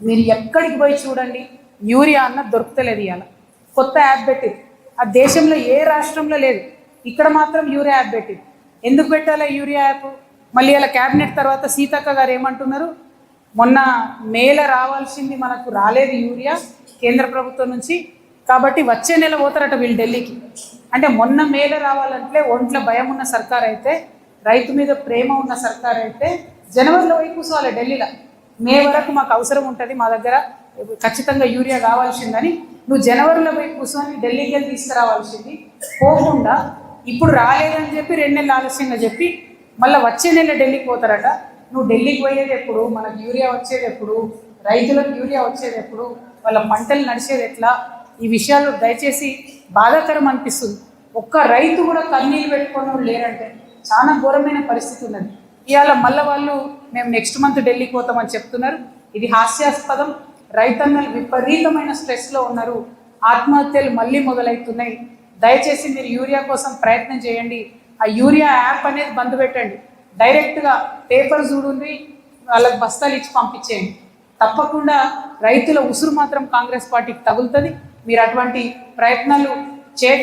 మీరు ఎక్కడికి పోయి చూడండి యూరియా అన్న దొరుకుతలేదు. ఇవాళ కొత్త యాప్ పెట్టింది, ఆ దేశంలో ఏ రాష్ట్రంలో లేదు, ఇక్కడ మాత్రం యూరియా యాప్ పెట్టింది. ఎందుకు పెట్టాలి యూరియా యాప్? మళ్ళీ ఇలా క్యాబినెట్ తర్వాత సీతక్క గారు ఏమంటున్నారు, మొన్న మేల రావాల్సింది మనకు రాలేదు యూరియా కేంద్ర ప్రభుత్వం నుంచి, కాబట్టి వచ్చే నెల పోతారట వీళ్ళు ఢిల్లీకి. అంటే మొన్న మేల రావాలంటే ఒంట్లో భయం ఉన్న సర్కార్ అయితే, రైతు మీద ప్రేమ ఉన్న సర్కార్ అయితే జనవరిలో పోయి కూర్చోవాలి ఢిల్లీలో. మే వరకు మాకు అవసరం ఉంటుంది, మా దగ్గర ఖచ్చితంగా యూరియా కావాల్సిందని నువ్వు జనవరిలో పోయి కూర్చొని ఢిల్లీకి వెళ్ళి తీసుకురావాల్సింది. పోకుండా ఇప్పుడు రాలేదని చెప్పి 2 నెలలు ఆలస్యంగా చెప్పి మళ్ళీ వచ్చే నెల ఢిల్లీకి పోతారట. నువ్వు ఢిల్లీకి పోయేది ఎప్పుడు, మనకు యూరియా వచ్చేది ఎప్పుడు, రైతులకు యూరియా వచ్చేది ఎప్పుడు, వాళ్ళ పంటలు నడిచేది ఎట్లా? ఈ విషయాలు దయచేసి బాధాకరం అనిపిస్తుంది. ఒక్క రైతు కూడా కన్నీళ్ళు పెట్టుకుని లేరంటే చాలా ఘోరమైన పరిస్థితి ఉన్నది. ఇవాళ మళ్ళీ వాళ్ళు మేము నెక్స్ట్ మంత్ ఢిల్లీకి పోతామని చెప్తున్నారు. ఇది హాస్యాస్పదం. రైతన్నలు విపరీతమైన స్ట్రెస్లో ఉన్నారు, ఆత్మహత్యలు మళ్ళీ మొదలవుతున్నాయి. దయచేసి మీరు యూరియా కోసం ప్రయత్నం చేయండి. ఆ యూరియా యాప్ అనేది బంద్ పెట్టండి. డైరెక్ట్గా పేపర్ చూడండి, వాళ్ళకి బస్తాలు ఇచ్చి పంపించేయండి. తప్పకుండా రైతుల ఉసురు మాత్రం కాంగ్రెస్ పార్టీకి తగులుతుంది. మీరు అటువంటి ప్రయత్నాలు చేయక